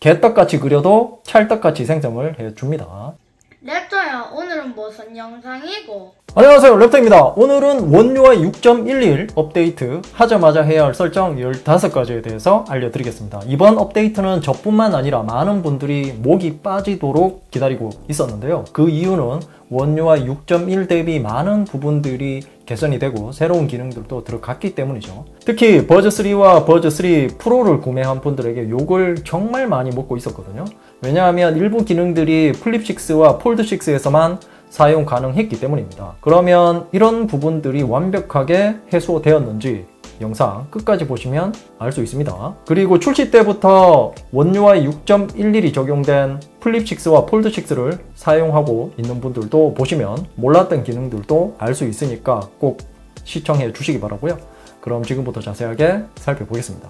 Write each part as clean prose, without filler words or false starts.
개떡같이 그려도 찰떡같이 생성을 해줍니다. 랩터야, 오늘은 무슨 영상이고? 안녕하세요, 랩터입니다. 오늘은 원UI 6.11 업데이트 하자마자 해야 할 설정 15가지에 대해서 알려드리겠습니다. 이번 업데이트는 저뿐만 아니라 많은 분들이 목이 빠지도록 기다리고 있었는데요. 그 이유는 원UI 6.1 대비 많은 부분들이 개선이 되고 새로운 기능들도 들어갔기 때문이죠. 특히 버즈3와 버즈3 프로를 구매한 분들에게 욕을 정말 많이 먹고 있었거든요. 왜냐하면 일부 기능들이 플립6와 폴드6에서만 사용 가능했기 때문입니다. 그러면 이런 부분들이 완벽하게 해소되었는지 영상 끝까지 보시면 알 수 있습니다. 그리고 출시 때부터 원UI 6.11이 적용된 플립6와 폴드6를 사용하고 있는 분들도 보시면 몰랐던 기능들도 알 수 있으니까 꼭 시청해 주시기 바라고요. 그럼 지금부터 자세하게 살펴보겠습니다.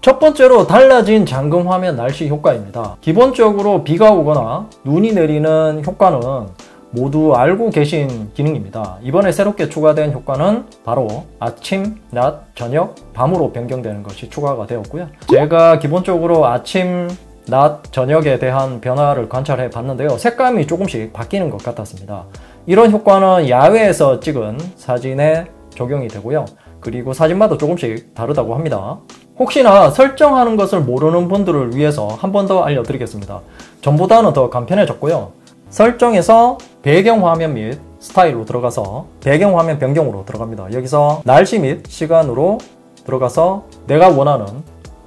첫 번째로 달라진 잠금 화면 날씨 효과입니다. 기본적으로 비가 오거나 눈이 내리는 효과는 모두 알고 계신 기능입니다. 이번에 새롭게 추가된 효과는 바로 아침, 낮, 저녁, 밤으로 변경되는 것이 추가가 되었고요. 제가 기본적으로 아침, 낮, 저녁에 대한 변화를 관찰해 봤는데요. 색감이 조금씩 바뀌는 것 같았습니다. 이런 효과는 야외에서 찍은 사진에 적용이 되고요. 그리고 사진마다 조금씩 다르다고 합니다. 혹시나 설정하는 것을 모르는 분들을 위해서 한 번 더 알려드리겠습니다. 전보다는 더 간편해졌고요. 설정에서 배경화면 및 스타일로 들어가서 배경화면 변경으로 들어갑니다. 여기서 날씨 및 시간으로 들어가서 내가 원하는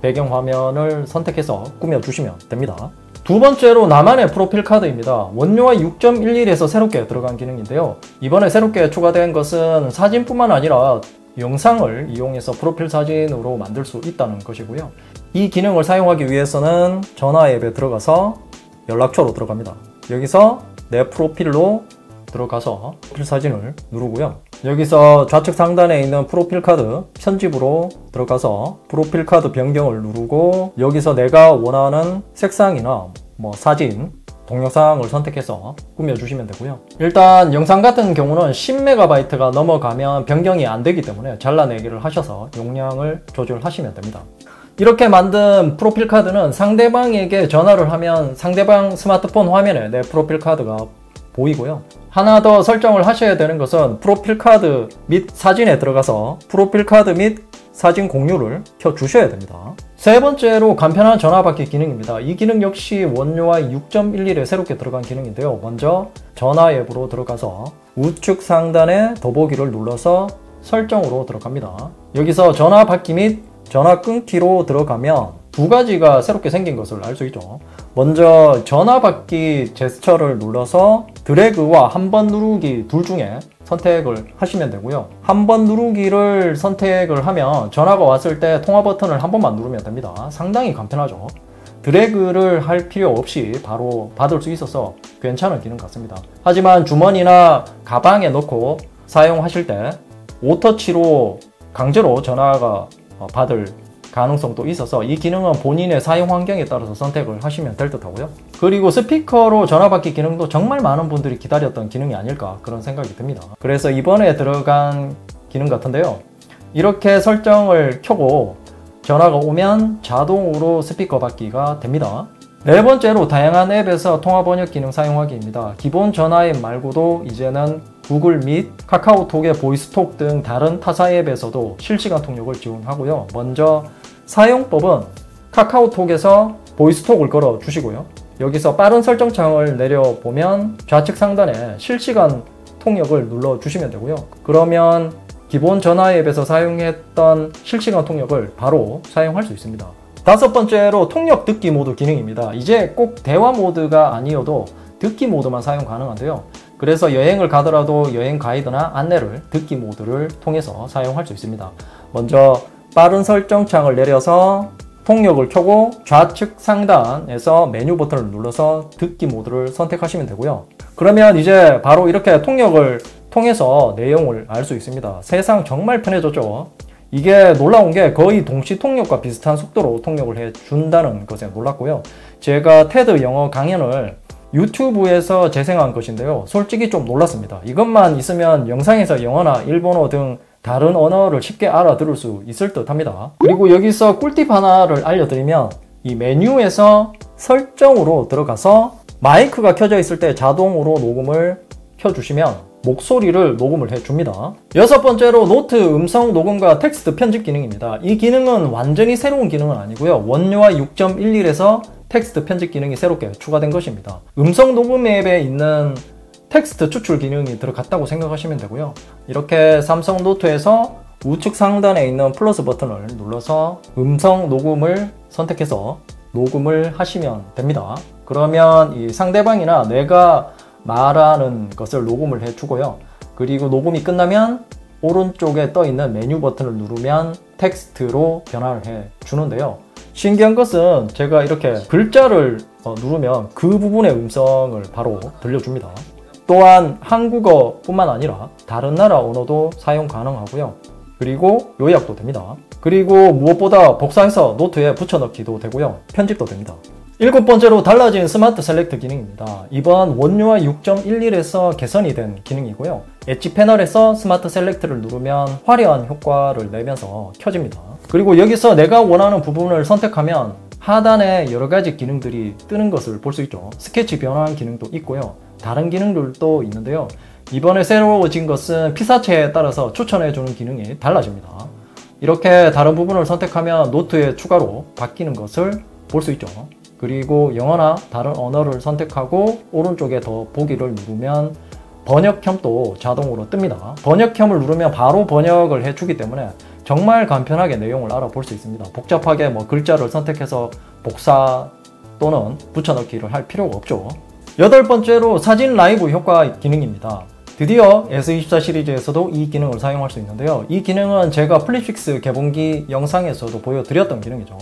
배경화면을 선택해서 꾸며주시면 됩니다. 두 번째로 나만의 프로필 카드입니다. 원UI 6.11에서 새롭게 들어간 기능인데요. 이번에 새롭게 추가된 것은 사진뿐만 아니라 영상을 이용해서 프로필 사진으로 만들 수 있다는 것이고요. 이 기능을 사용하기 위해서는 전화 앱에 들어가서 연락처로 들어갑니다. 여기서 내 프로필로 들어가서 프로필 사진을 누르고요. 여기서 좌측 상단에 있는 프로필 카드 편집으로 들어가서 프로필 카드 변경을 누르고 여기서 내가 원하는 색상이나 사진, 동영상을 선택해서 꾸며주시면 되고요. 일단 영상 같은 경우는 10MB가 넘어가면 변경이 안 되기 때문에 잘라내기를 하셔서 용량을 조절하시면 됩니다. 이렇게 만든 프로필 카드는 상대방에게 전화를 하면 상대방 스마트폰 화면에 내 프로필 카드가 보이고요. 하나 더 설정을 하셔야 되는 것은 프로필 카드 및 사진에 들어가서 프로필 카드 및 사진 공유를 켜주셔야 됩니다. 세 번째로 간편한 전화받기 기능입니다. 이 기능 역시 원UI 6.11에 새롭게 들어간 기능인데요. 먼저 전화 앱으로 들어가서 우측 상단에 더보기를 눌러서 설정으로 들어갑니다. 여기서 전화받기 및 전화 끊기로 들어가면 두 가지가 새롭게 생긴 것을 알 수 있죠. 먼저 전화받기 제스처를 눌러서 드래그와 한 번 누르기 둘 중에 선택을 하시면 되고요. 한 번 누르기를 선택을 하면 전화가 왔을 때 통화 버튼을 한 번만 누르면 됩니다. 상당히 간편하죠. 드래그를 할 필요 없이 바로 받을 수 있어서 괜찮은 기능 같습니다. 하지만 주머니나 가방에 넣고 사용하실 때 오터치로 강제로 전화가 받을 가능성도 있어서 이 기능은 본인의 사용 환경에 따라서 선택을 하시면 될 듯 하고요. 그리고 스피커로 전화받기 기능도 정말 많은 분들이 기다렸던 기능이 아닐까 그런 생각이 듭니다. 그래서 이번에 들어간 기능 같은데요. 이렇게 설정을 켜고 전화가 오면 자동으로 스피커 받기가 됩니다. 네 번째로 다양한 앱에서 통화 번역 기능 사용하기입니다. 기본 전화 앱 말고도 이제는 구글 및 카카오톡의 보이스톡 등 다른 타사 앱에서도 실시간 통역을 지원하고요. 먼저 사용법은 카카오톡에서 보이스톡을 걸어 주시고요. 여기서 빠른 설정창을 내려보면 좌측 상단에 실시간 통역을 눌러 주시면 되고요. 그러면 기본 전화 앱에서 사용했던 실시간 통역을 바로 사용할 수 있습니다. 다섯 번째로 통역 듣기 모드 기능입니다. 이제 꼭 대화 모드가 아니어도 듣기 모드만 사용 가능한데요. 그래서 여행을 가더라도 여행 가이드나 안내를 듣기 모드를 통해서 사용할 수 있습니다. 먼저 빠른 설정창을 내려서 통역을 켜고 좌측 상단에서 메뉴 버튼을 눌러서 듣기 모드를 선택하시면 되고요. 그러면 이제 바로 이렇게 통역을 통해서 내용을 알 수 있습니다. 세상 정말 편해졌죠? 이게 놀라운 게 거의 동시 통역과 비슷한 속도로 통역을 해준다는 것에 놀랐고요. 제가 테드 영어 강연을 유튜브에서 재생한 것인데요. 솔직히 좀 놀랐습니다. 이것만 있으면 영상에서 영어나 일본어 등 다른 언어를 쉽게 알아들을 수 있을 듯 합니다. 그리고 여기서 꿀팁 하나를 알려드리면 이 메뉴에서 설정으로 들어가서 마이크가 켜져 있을 때 자동으로 녹음을 켜주시면 목소리를 녹음을 해줍니다. 여섯 번째로 노트 음성 녹음과 텍스트 편집 기능입니다. 이 기능은 완전히 새로운 기능은 아니고요. 원료와 6.11에서 텍스트 편집 기능이 새롭게 추가된 것입니다. 음성 녹음 앱에 있는 텍스트 추출 기능이 들어갔다고 생각하시면 되고요. 이렇게 삼성 노트에서 우측 상단에 있는 플러스 버튼을 눌러서 음성 녹음을 선택해서 녹음을 하시면 됩니다. 그러면 이 상대방이나 내가 말하는 것을 녹음을 해주고요. 그리고 녹음이 끝나면 오른쪽에 떠 있는 메뉴 버튼을 누르면 텍스트로 변화를 해주는데요. 신기한 것은 제가 이렇게 글자를 누르면 그 부분의 음성을 바로 들려줍니다. 또한 한국어뿐만 아니라 다른 나라 언어도 사용 가능하고요. 그리고 요약도 됩니다. 그리고 무엇보다 복사해서 노트에 붙여넣기도 되고요. 편집도 됩니다. 일곱 번째로 달라진 스마트 셀렉트 기능입니다. 이번 원유와 6.11에서 개선이 된 기능이고요. 엣지 패널에서 스마트 셀렉트를 누르면 화려한 효과를 내면서 켜집니다. 그리고 여기서 내가 원하는 부분을 선택하면 하단에 여러 가지 기능들이 뜨는 것을 볼 수 있죠. 스케치 변환 기능도 있고요. 다른 기능들도 있는데요. 이번에 새로워진 것은 피사체에 따라서 추천해주는 기능이 달라집니다. 이렇게 다른 부분을 선택하면 노트에 추가로 바뀌는 것을 볼 수 있죠. 그리고 영어나 다른 언어를 선택하고 오른쪽에 더 보기를 누르면 번역형도 자동으로 뜹니다. 번역형을 누르면 바로 번역을 해주기 때문에 정말 간편하게 내용을 알아볼 수 있습니다. 복잡하게 글자를 선택해서 복사 또는 붙여넣기를 할 필요가 없죠. 여덟 번째로 사진 라이브 효과 기능입니다. 드디어 S24 시리즈에서도 이 기능을 사용할 수 있는데요. 이 기능은 제가 플립식스 개봉기 영상에서도 보여드렸던 기능이죠.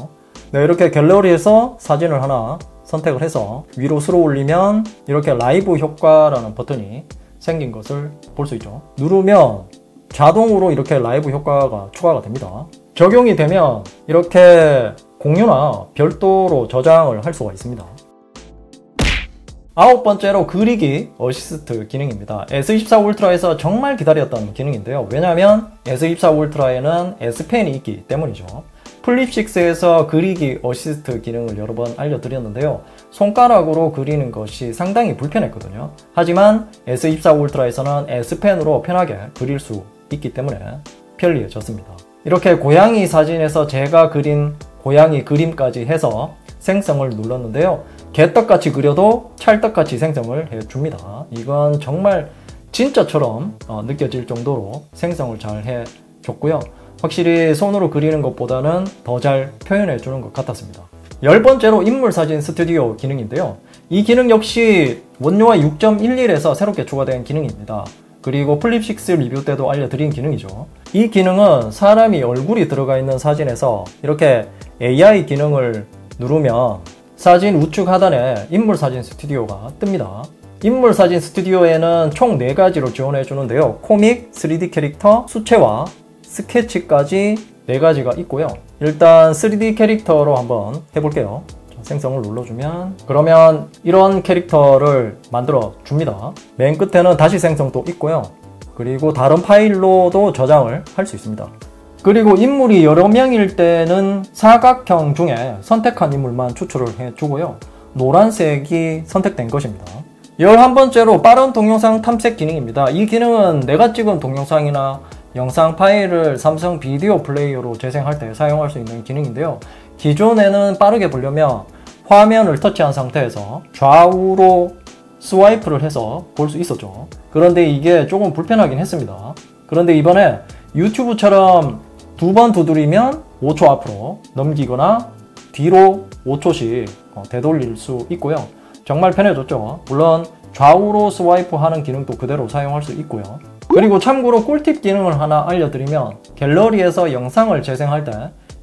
네, 이렇게 갤러리에서 사진을 하나 선택을 해서 위로 쓸어 올리면 이렇게 라이브 효과라는 버튼이 생긴 것을 볼 수 있죠. 누르면 자동으로 이렇게 라이브 효과가 추가가 됩니다. 적용이 되면 이렇게 공유나 별도로 저장을 할 수가 있습니다. 아홉 번째로 그리기 어시스트 기능입니다. S24 울트라에서 정말 기다렸던 기능인데요. 왜냐하면 S24 울트라에는 S펜이 있기 때문이죠. 플립6에서 그리기 어시스트 기능을 여러 번 알려드렸는데요. 손가락으로 그리는 것이 상당히 불편했거든요. 하지만 S24 울트라에서는 S펜으로 편하게 그릴 수 있기 때문에 편리해졌습니다. 이렇게 고양이 사진에서 제가 그린 고양이 그림까지 해서 생성을 눌렀는데요. 개떡같이 그려도 찰떡같이 생성을 해줍니다. 이건 정말 진짜처럼 느껴질 정도로 생성을 잘 해줬고요. 확실히 손으로 그리는 것보다는 더 잘 표현해주는 것 같았습니다. 열 번째로 인물사진 스튜디오 기능인데요. 이 기능 역시 원료와 6.11에서 새롭게 추가된 기능입니다. 그리고 플립6 리뷰 때도 알려드린 기능이죠. 이 기능은 사람이 얼굴이 들어가 있는 사진에서 이렇게 AI 기능을 누르면 사진 우측 하단에 인물사진 스튜디오가 뜹니다. 인물사진 스튜디오에는 총 4가지로 지원해 주는데요. 코믹, 3D 캐릭터, 수채화, 스케치까지 4가지가 있고요. 일단 3D 캐릭터로 한번 해볼게요. 생성을 눌러주면 그러면 이런 캐릭터를 만들어 줍니다. 맨 끝에는 다시 생성도 있고요. 그리고 다른 파일로도 저장을 할 수 있습니다. 그리고 인물이 여러 명일 때는 사각형 중에 선택한 인물만 추출을 해주고요. 노란색이 선택된 것입니다. 11번째로 빠른 동영상 탐색 기능입니다. 이 기능은 내가 찍은 동영상이나 영상 파일을 삼성 비디오 플레이어로 재생할 때 사용할 수 있는 기능인데요. 기존에는 빠르게 보려면 화면을 터치한 상태에서 좌우로 스와이프를 해서 볼 수 있었죠. 그런데 이게 조금 불편하긴 했습니다. 그런데 이번에 유튜브처럼 2번 두드리면 5초 앞으로 넘기거나 뒤로 5초씩 되돌릴 수 있고요. 정말 편해졌죠. 물론 좌우로 스와이프 하는 기능도 그대로 사용할 수 있고요. 그리고 참고로 꿀팁 기능을 하나 알려드리면 갤러리에서 영상을 재생할 때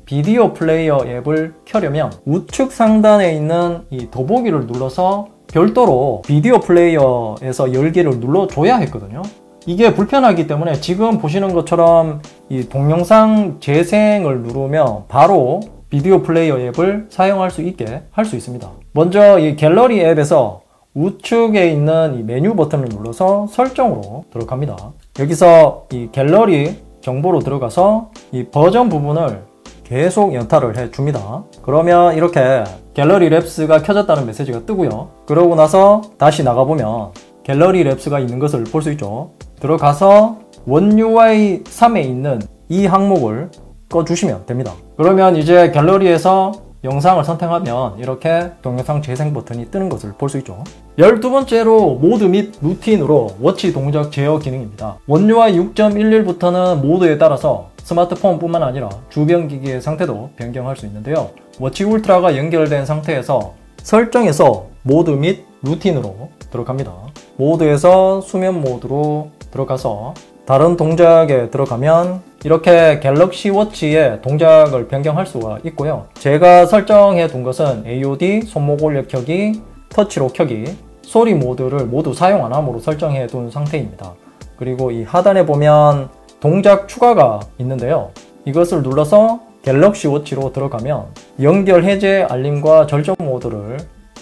비디오 플레이어 앱을 켜려면 우측 상단에 있는 이 더보기를 눌러서 별도로 비디오 플레이어에서 열기를 눌러줘야 했거든요. 이게 불편하기 때문에 지금 보시는 것처럼 이 동영상 재생을 누르면 바로 비디오 플레이어 앱을 사용할 수 있게 할 수 있습니다. 먼저 이 갤러리 앱에서 우측에 있는 이 메뉴 버튼을 눌러서 설정으로 들어갑니다. 여기서 이 갤러리 정보로 들어가서 이 버전 부분을 계속 연타를 해줍니다. 그러면 이렇게 갤러리 랩스가 켜졌다는 메시지가 뜨고요. 그러고 나서 다시 나가보면 갤러리 랩스가 있는 것을 볼 수 있죠. 들어가서 원UI 3에 있는 이 항목을 꺼주시면 됩니다. 그러면 이제 갤러리에서 영상을 선택하면 이렇게 동영상 재생 버튼이 뜨는 것을 볼 수 있죠. 12번째로 모드 및 루틴으로 워치 동작 제어 기능입니다. 원UI 6.11부터는 모드에 따라서 스마트폰뿐만 아니라 주변 기기의 상태도 변경할 수 있는데요. 워치 울트라가 연결된 상태에서 설정에서 모드 및 루틴으로 들어갑니다. 모드에서 수면 모드로 들어가서 다른 동작에 들어가면 이렇게 갤럭시 워치의 동작을 변경할 수가 있고요. 제가 설정해 둔 것은 AOD, 손목 올려 켜기, 터치로 켜기, 소리 모드를 모두 사용 안 함으로 설정해 둔 상태입니다. 그리고 이 하단에 보면 동작 추가가 있는데요. 이것을 눌러서 갤럭시 워치로 들어가면 연결 해제 알림과 절전 모드를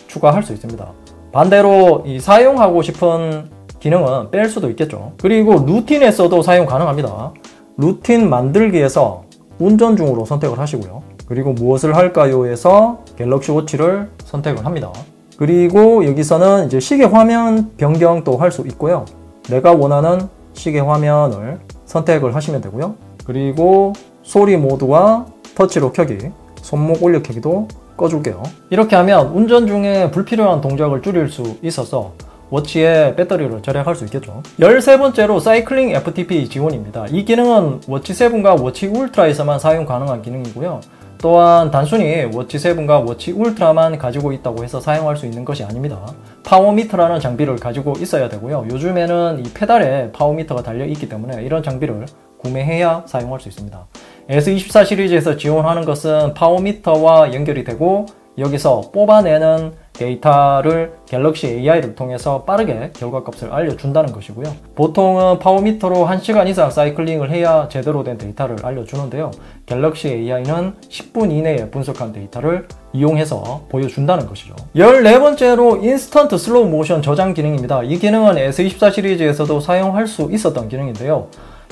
추가할 수 있습니다. 반대로 이 사용하고 싶은 기능은 뺄 수도 있겠죠. 그리고 루틴에서도 사용 가능합니다. 루틴 만들기에서 운전 중으로 선택을 하시고요. 그리고 무엇을 할까요에서 갤럭시 워치를 선택을 합니다. 그리고 여기서는 이제 시계 화면 변경도 할 수 있고요. 내가 원하는 시계 화면을 선택을 하시면 되고요. 그리고 소리 모드와 터치로 켜기, 손목 올려 켜기도 꺼줄게요. 이렇게 하면 운전 중에 불필요한 동작을 줄일 수 있어서 워치의 배터리를 절약할 수 있겠죠. 13번째로 사이클링 FTP 지원입니다. 이 기능은 워치 7과 워치 울트라에서만 사용 가능한 기능이고요. 또한 단순히 워치 7과 워치 울트라만 가지고 있다고 해서 사용할 수 있는 것이 아닙니다. 파워미터라는 장비를 가지고 있어야 되고요. 요즘에는 이 페달에 파워미터가 달려 있기 때문에 이런 장비를 구매해야 사용할 수 있습니다. S24 시리즈에서 지원하는 것은 파워미터와 연결이 되고 여기서 뽑아내는 데이터를 갤럭시 AI를 통해서 빠르게 결과값을 알려준다는 것이고요. 보통은 파워미터로 1시간 이상 사이클링을 해야 제대로 된 데이터를 알려주는데요. 갤럭시 AI는 10분 이내에 분석한 데이터를 이용해서 보여준다는 것이죠. 14번째로 인스턴트 슬로우 모션 저장 기능입니다. 이 기능은 S24 시리즈에서도 사용할 수 있었던 기능인데요.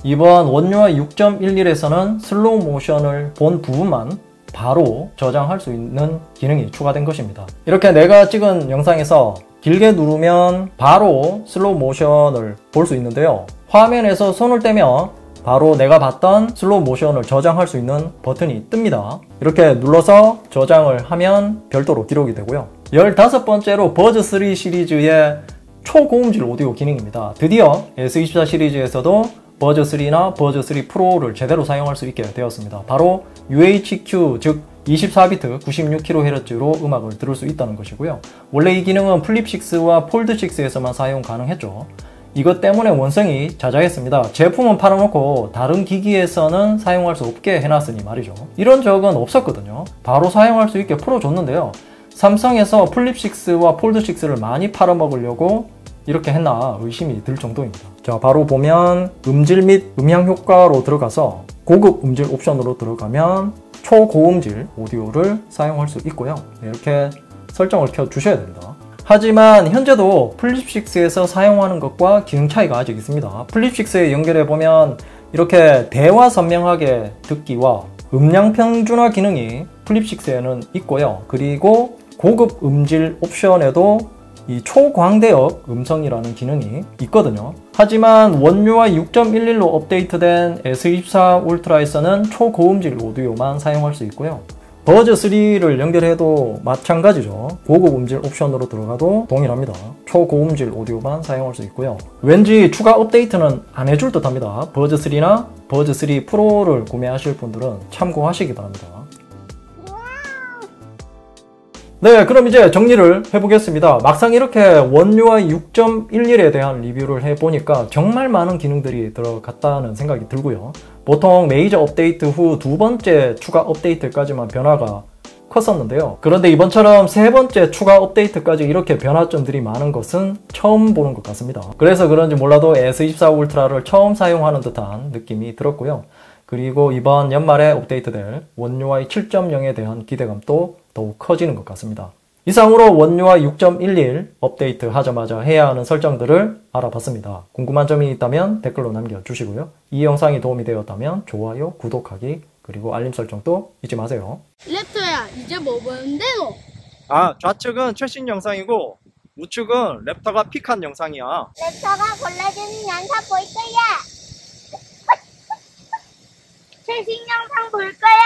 이번 원UI 6.11에서는 슬로우 모션을 본 부분만 바로 저장할 수 있는 기능이 추가된 것입니다. 이렇게 내가 찍은 영상에서 길게 누르면 바로 슬로우 모션을 볼 수 있는데요. 화면에서 손을 떼면 바로 내가 봤던 슬로우 모션을 저장할 수 있는 버튼이 뜹니다. 이렇게 눌러서 저장을 하면 별도로 기록이 되고요. 15번째로 버즈3 시리즈의 초고음질 오디오 기능입니다. 드디어 S24 시리즈에서도 버즈3나 버즈3 프로를 제대로 사용할 수 있게 되었습니다. 바로 UHQ, 즉 24비트 96kHz로 음악을 들을 수 있다는 것이고요. 원래 이 기능은 플립6와 폴드6에서만 사용 가능했죠. 이것 때문에 원성이 자자했습니다. 제품은 팔아놓고 다른 기기에서는 사용할 수 없게 해놨으니 말이죠. 이런 적은 없었거든요. 바로 사용할 수 있게 풀어줬는데요. 삼성에서 플립6와 폴드6를 많이 팔아먹으려고 이렇게 했나 의심이 들 정도입니다. 자, 바로 보면 음질 및 음향 효과로 들어가서 고급 음질 옵션으로 들어가면 초고음질 오디오를 사용할 수 있고요. 이렇게 설정을 켜 주셔야 됩니다. 하지만 현재도 플립6에서 사용하는 것과 기능 차이가 아직 있습니다. 플립6에 연결해 보면 이렇게 대화 선명하게 듣기와 음량 평준화 기능이 플립6에는 있고요. 그리고 고급 음질 옵션에도 이 초광대역 음성이라는 기능이 있거든요. 하지만 원UI 6.11로 업데이트된 S24 울트라에서는 초고음질 오디오만 사용할 수 있고요. 버즈3를 연결해도 마찬가지죠. 고급 음질 옵션으로 들어가도 동일합니다. 초고음질 오디오만 사용할 수 있고요. 왠지 추가 업데이트는 안 해줄 듯 합니다. 버즈3나 버즈3 프로를 구매하실 분들은 참고하시기 바랍니다. 네, 그럼 이제 정리를 해보겠습니다. 막상 이렇게 원UI 6.11에 대한 리뷰를 해보니까 정말 많은 기능들이 들어갔다는 생각이 들고요. 보통 메이저 업데이트 후 두 번째 추가 업데이트까지만 변화가 컸었는데요. 그런데 이번처럼 세 번째 추가 업데이트까지 이렇게 변화점들이 많은 것은 처음 보는 것 같습니다. 그래서 그런지 몰라도 S24 울트라를 처음 사용하는 듯한 느낌이 들었고요. 그리고 이번 연말에 업데이트될 원UI 7.0에 대한 기대감도 더욱 커지는 것 같습니다. 이상으로 원UI 6.11 업데이트 하자마자 해야 하는 설정들을 알아봤습니다. 궁금한 점이 있다면 댓글로 남겨주시고요. 이 영상이 도움이 되었다면 좋아요, 구독하기 그리고 알림 설정도 잊지 마세요. 랩터야, 이제 뭐 보는데 너? 좌측은 최신 영상이고 우측은 랩터가 픽한 영상이야. 랩터가 골라주는 영상 볼 거야. 최신 영상 볼 거야.